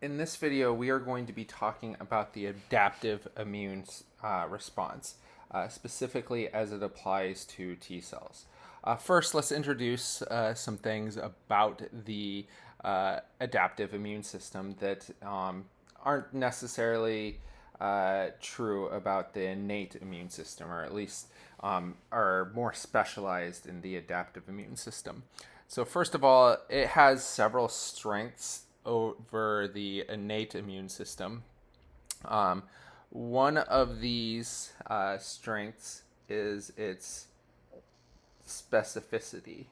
In this video, we are going to be talking about the adaptive immune response, specifically as it applies to T cells. First, let's introduce some things about the adaptive immune system that aren't necessarily true about the innate immune system, or at least are more specialized in the adaptive immune system. So, first of all, it has several strengths over the innate immune system. Um, One of these strengths is its specificity.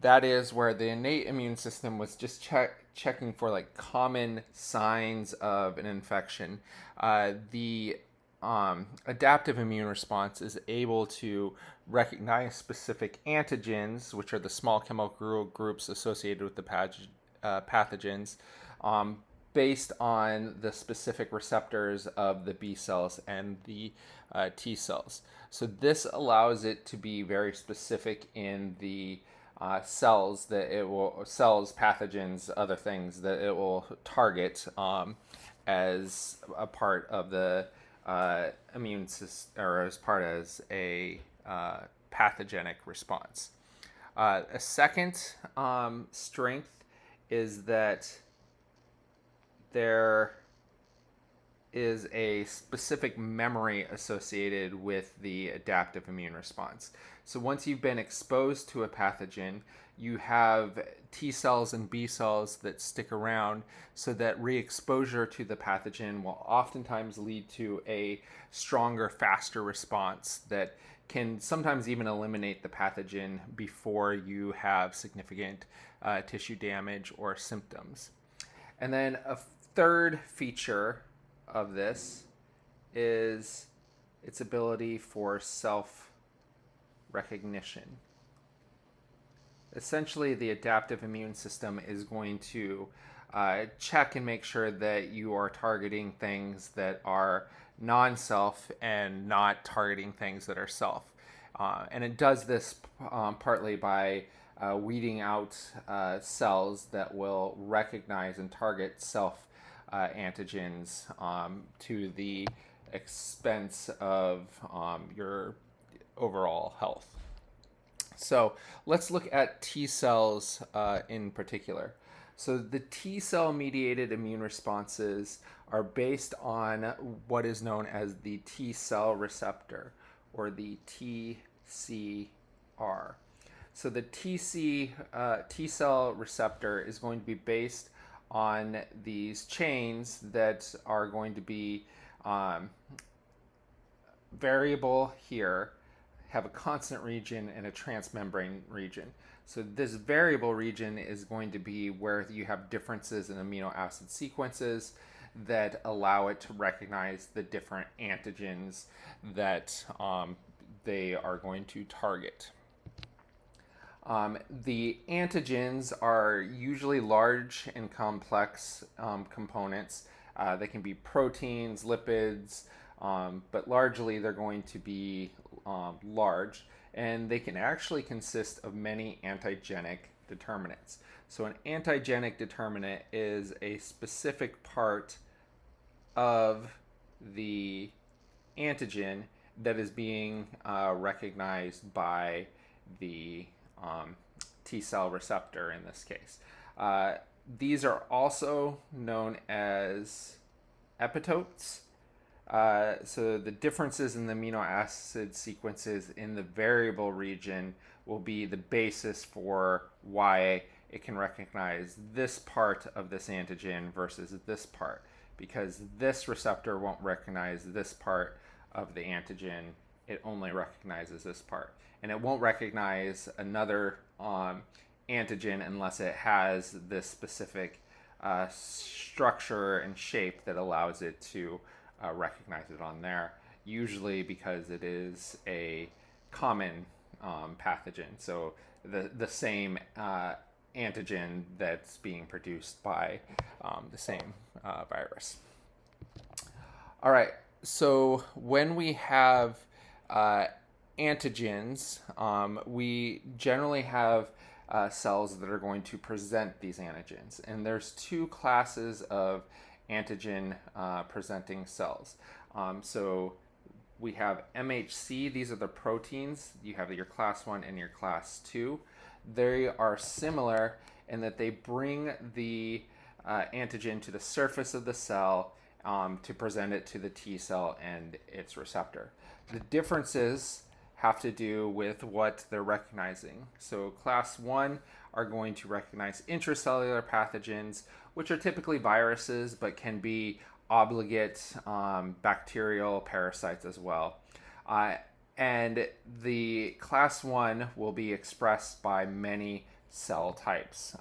That is where the innate immune system was just checking for like common signs of an infection. The adaptive immune response is able to recognize specific antigens, which are the small chemical groups associated with the pathogens, um, based on the specific receptors of the B cells and the T cells. So this allows it to be very specific in the cells, pathogens, other things that it will target as a part of the immune system, or as part as a pathogenic response. A second strength is that there is a specific memory associated with the adaptive immune response. So once you've been exposed to a pathogen, you have T cells and B cells that stick around, so that re-exposure to the pathogen will oftentimes lead to a stronger, faster response that can sometimes even eliminate the pathogen before you have significant tissue damage or symptoms. And then a third feature of this is its ability for self recognition. Essentially, the adaptive immune system is going to check and make sure that you are targeting things that are non-self and not targeting things that are self. And it does this partly by weeding out cells that will recognize and target self antigens to the expense of your overall health. So let's look at T cells in particular. So the T cell mediated immune responses are based on what is known as the T cell receptor, or the TCR. So the T cell receptor is going to be based on these chains that are going to be variable here, have a constant region and a transmembrane region. So this variable region is going to be where you have differences in amino acid sequences that allow it to recognize the different antigens that they are going to target. The antigens are usually large and complex components. They can be proteins, lipids, but largely they're going to be large, and they can actually consist of many antigenic determinants. So an antigenic determinant is a specific part of the antigen that is being recognized by the T cell receptor in this case. These are also known as epitopes. So the differences in the amino acid sequences in the variable region will be the basis for why it can recognize this part of this antigen versus this part, because this receptor won't recognize this part of the antigen. It only recognizes this part, and it won't recognize another antigen unless it has this specific structure and shape that allows it to recognize it on there, usually because it is a common pathogen. So the same antigen that's being produced by the same virus. All right, so when we have antigens, we generally have cells that are going to present these antigens. And there's two classes of antigen presenting cells. So we have MHC, these are the proteins. You have your class 1 and your class 2. They are similar in that they bring the antigen to the surface of the cell to present it to the T cell and its receptor. The differences have to do with what they're recognizing. So class 1 are going to recognize intracellular pathogens, which are typically viruses, but can be obligate bacterial parasites as well. And the class 1 will be expressed by many cell types.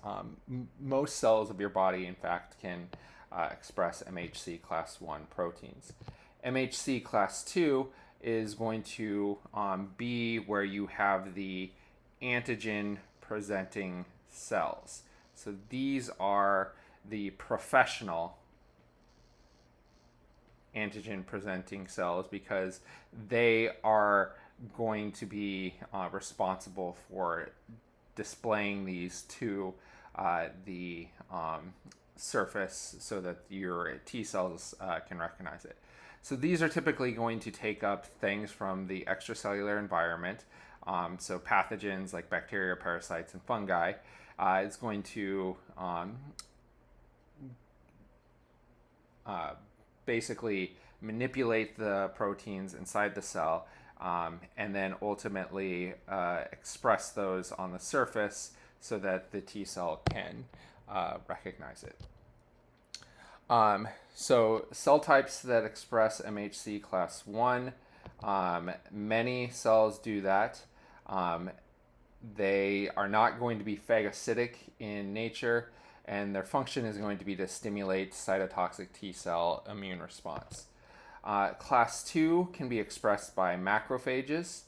Most cells of your body, in fact, can express MHC class 1 proteins. MHC class 2 is going to be where you have the antigen presenting cells. So these are the professional antigen presenting cells because they are going to be responsible for displaying these to the surface so that your T cells can recognize it. So these are typically going to take up things from the extracellular environment, so pathogens like bacteria, parasites, and fungi. It's going to basically manipulate the proteins inside the cell and then ultimately express those on the surface so that the T cell can recognize it. So cell types that express MHC class 1, many cells do that. They are not going to be phagocytic in nature, and their function is going to be to stimulate cytotoxic T cell immune response. Class 2 can be expressed by macrophages,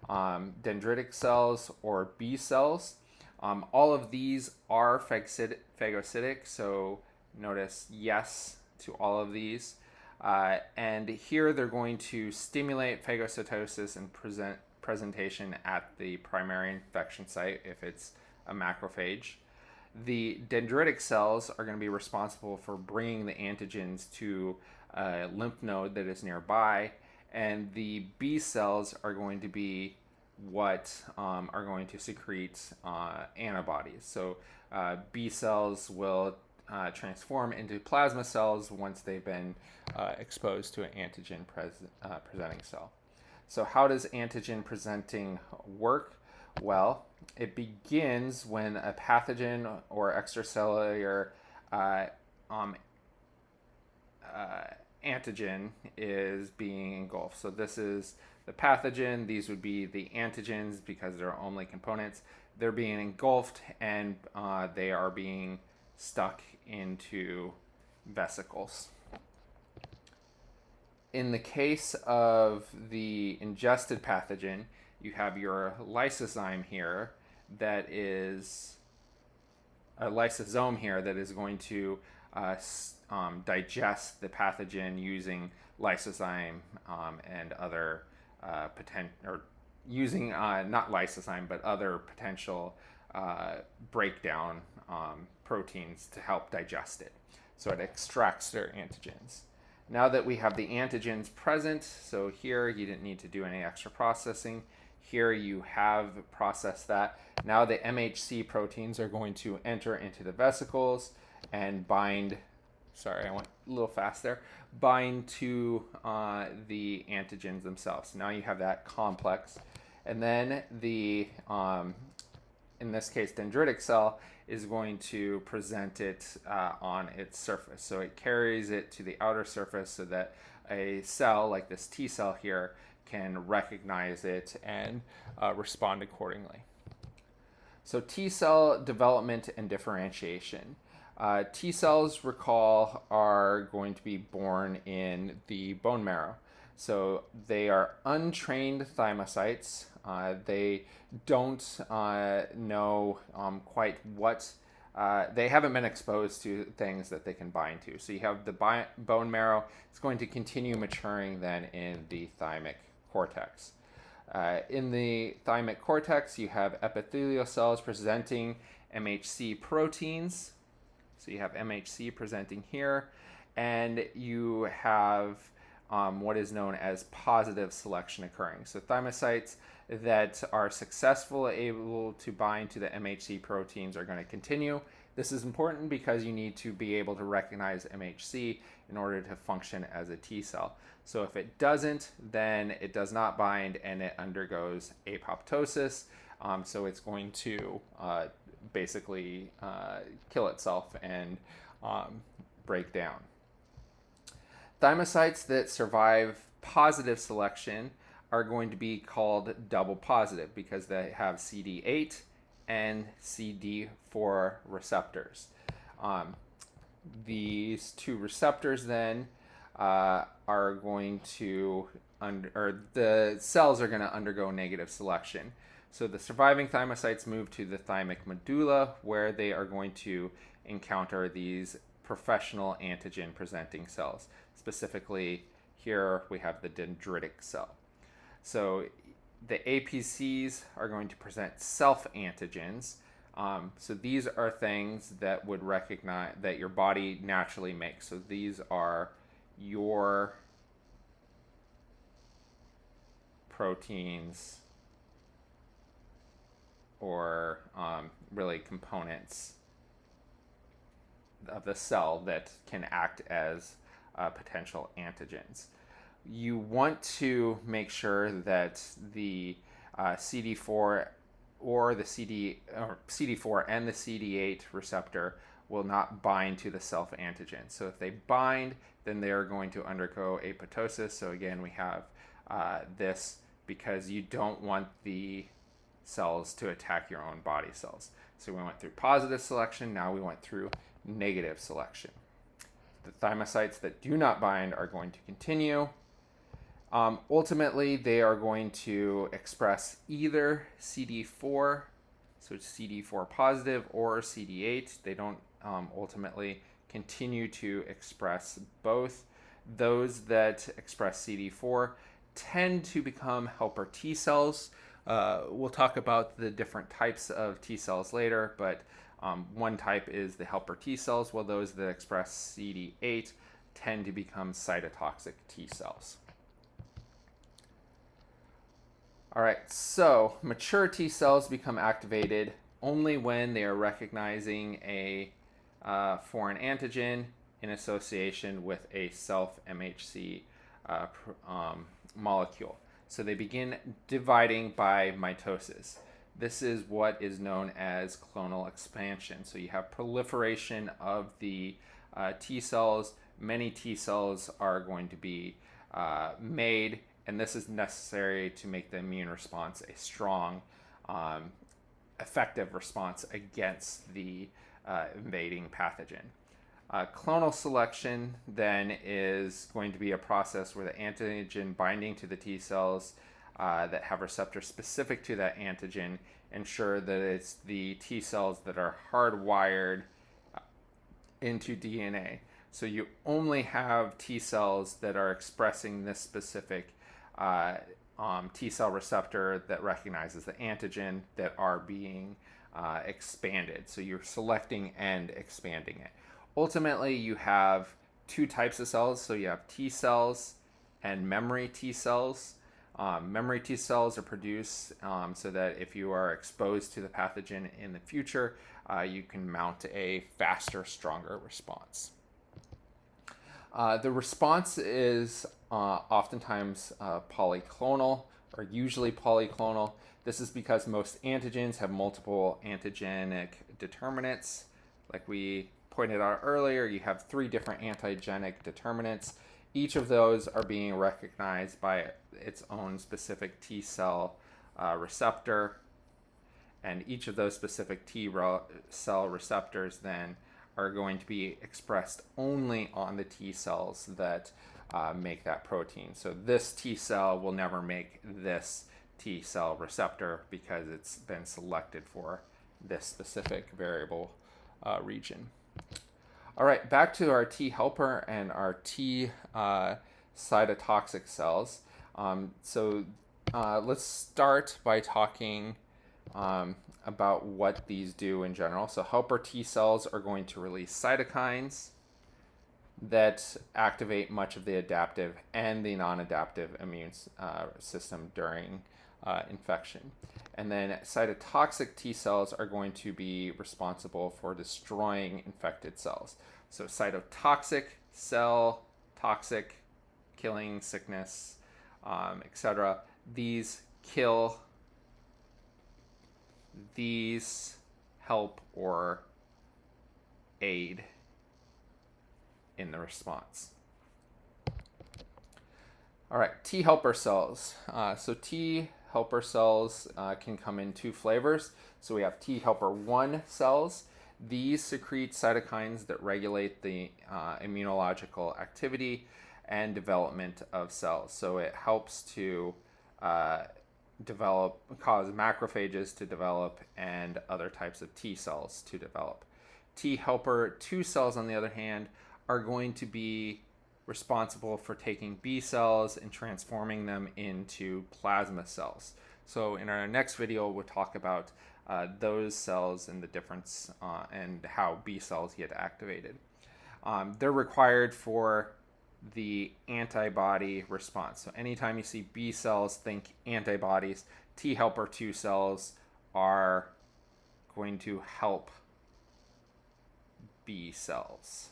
dendritic cells, or B cells. All of these are phagocytic, so notice yes to all of these. And here they're going to stimulate phagocytosis and presentation at the primary infection site if it's a macrophage. The dendritic cells are going to be responsible for bringing the antigens to a lymph node that is nearby, and the B cells are going to be what are going to secrete antibodies. So B cells will transform into plasma cells once they've been exposed to an antigen presenting cell. So how does antigen presenting work? Well, it begins when a pathogen or extracellular antigen is being engulfed. So this is the pathogen. These would be the antigens because they're only components. They're being engulfed and they are being stuck into vesicles. In the case of the ingested pathogen, you have your lysozyme here that is a lysosome here that is going to digest the pathogen using lysozyme and other using not lysozyme but other potential breakdown proteins to help digest it. So it extracts their antigens. Now that we have the antigens present, so here you didn't need to do any extra processing. Here you have processed that. Now the MHC proteins are going to enter into the vesicles and bind, sorry, I went a little fast there, bind to the antigens themselves. Now you have that complex. And then the, in this case, dendritic cell is going to present it on its surface. So it carries it to the outer surface so that a cell like this T cell here can recognize it and respond accordingly. So T cell development and differentiation. T cells, recall, are going to be born in the bone marrow. So they are untrained thymocytes. They don't know quite what, they haven't been exposed to things that they can bind to. So you have the bone marrow. It's going to continue maturing then in the thymic cortex. In the thymic cortex, you have epithelial cells presenting MHC proteins. So you have MHC presenting here, and you have what is known as positive selection occurring. So thymocytes that are successful able to bind to the MHC proteins are going to continue. This is important because you need to be able to recognize MHC in order to function as a T cell. So if it doesn't, then it does not bind and it undergoes apoptosis. So it's going to basically kill itself and break down. Thymocytes that survive positive selection are going to be called double positive because they have CD8 and CD4 receptors. These two receptors then are going to, or the cells are going to undergo negative selection. So the surviving thymocytes move to the thymic medulla, where they are going to encounter these professional antigen presenting cells. Specifically, here we have the dendritic cell. So the APCs are going to present self-antigens. So these are things that would recognize that your body naturally makes. So these are your proteins or really components of the cell that can act as potential antigens. You want to make sure that the CD4 or the CD4 and the CD8 receptor will not bind to the self-antigen. So if they bind, then they are going to undergo apoptosis. So again, we have this because you don't want the cells to attack your own body cells. So we went through positive selection, now we went through negative selection. The thymocytes that do not bind are going to continue. Ultimately, they are going to express either CD4, so it's CD4 positive, or CD8. They don't ultimately continue to express both. Those that express CD4 tend to become helper T cells. We'll talk about the different types of T cells later, but one type is the helper T cells, while those that express CD8 tend to become cytotoxic T cells. All right, so mature T cells become activated only when they are recognizing a foreign antigen in association with a self-MHC molecule. So they begin dividing by mitosis. This is what is known as clonal expansion. So you have proliferation of the T cells. Many T cells are going to be made, and this is necessary to make the immune response a strong, effective response against the invading pathogen. Clonal selection then is going to be a process where the antigen binding to the T cells that have receptors specific to that antigen ensure that it's the T cells that are hardwired into DNA. So you only have T cells that are expressing this specific T cell receptor that recognizes the antigen that are being expanded. So you're selecting and expanding it. Ultimately, you have two types of cells. So you have T cells and memory T cells. Memory T cells are produced so that if you are exposed to the pathogen in the future, you can mount a faster, stronger response. The response is oftentimes polyclonal, or usually polyclonal. This is because most antigens have multiple antigenic determinants. Like we pointed out earlier, you have 3 different antigenic determinants. Each of those are being recognized by its own specific T cell receptor, and each of those specific T cell receptors then are going to be expressed only on the T cells that make that protein. So this T cell will never make this T cell receptor because it's been selected for this specific variable region. All right, back to our T helper and our T cytotoxic cells. So Let's start by talking about what these do in general. So helper T cells are going to release cytokines that activate much of the adaptive and the non-adaptive immune system during infection. And then cytotoxic T cells are going to be responsible for destroying infected cells. So cytotoxic cell, toxic, killing, sickness, etc. These kill, these help or aid in the response. All right, T helper cells. So T helper cells can come in two flavors. So we have T helper 1 cells. These secrete cytokines that regulate the immunological activity and development of cells. So it helps to cause macrophages to develop and other types of T cells to develop. T helper 2 cells, on the other hand, are going to be responsible for taking B cells and transforming them into plasma cells. So in our next video, we'll talk about those cells and the difference and how B cells get activated. They're required for the antibody response. So anytime you see B cells, think antibodies. T helper 2 cells are going to help B cells.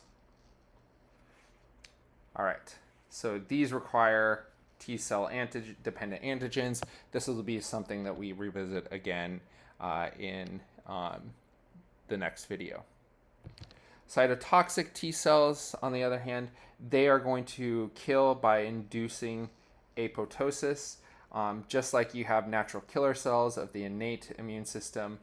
All right, so these require T cell dependent antigens. This will be something that we revisit again in the next video. Cytotoxic T cells, on the other hand, they are going to kill by inducing apoptosis. Just like you have natural killer cells of the innate immune system,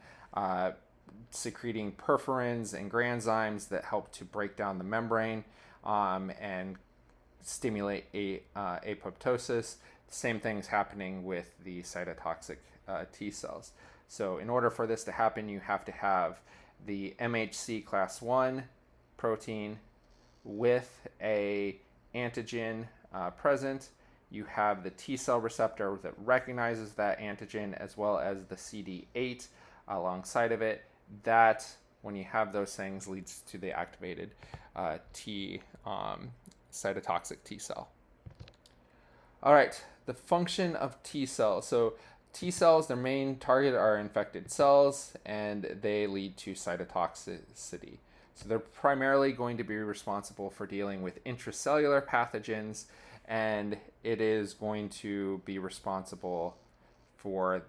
secreting perforins and granzymes that help to break down the membrane and stimulate apoptosis. Same thing's happening with the cytotoxic T cells. So in order for this to happen, you have to have the MHC class 1 protein with a antigen present. You have the T cell receptor that recognizes that antigen, as well as the CD8 alongside of it. That, when you have those things, leads to the activated cytotoxic T cell. All right, the function of T cells. So T cells, their main target are infected cells, and they lead to cytotoxicity. So they're primarily going to be responsible for dealing with intracellular pathogens, and it is going to be responsible for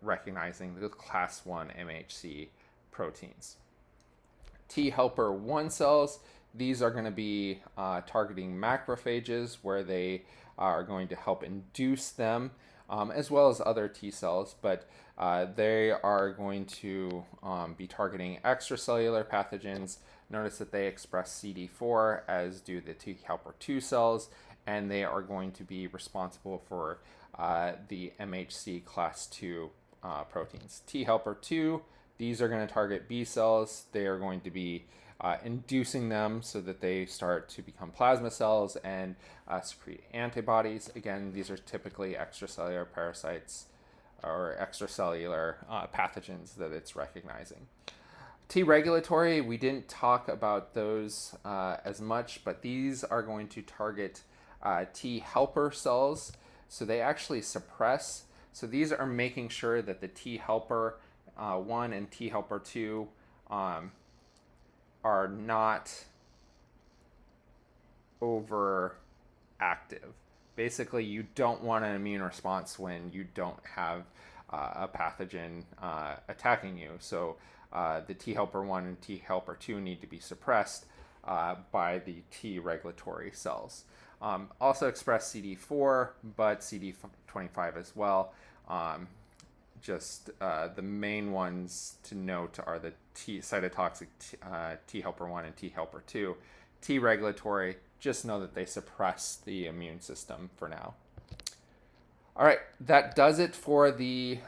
recognizing the class 1 MHC proteins. T helper 1 cells, these are going to be targeting macrophages, where they are going to help induce them, as well as other T cells, but they are going to be targeting extracellular pathogens. Notice that they express CD4, as do the T helper 2 cells, and they are going to be responsible for the MHC class 2 proteins. T helper 2, these are going to target B cells. They are going to be inducing them so that they start to become plasma cells and secrete antibodies. Again, these are typically extracellular parasites or extracellular pathogens that it's recognizing. T regulatory, we didn't talk about those as much, but these are going to target T helper cells. So they actually suppress. So these are making sure that the T helper 1 and T helper 2 are not overactive. Basically, you don't want an immune response when you don't have a pathogen attacking you. So the T helper 1 and T helper 2 need to be suppressed by the T regulatory cells. Also express CD4, but CD25 as well. The main ones to note are the cytotoxic T helper 1 and T helper 2. T regulatory, just know that they suppress the immune system for now. All right, that does it for the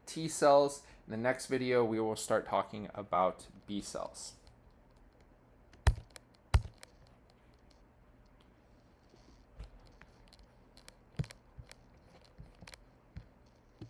T cells. In the next video, we will start talking about B cells.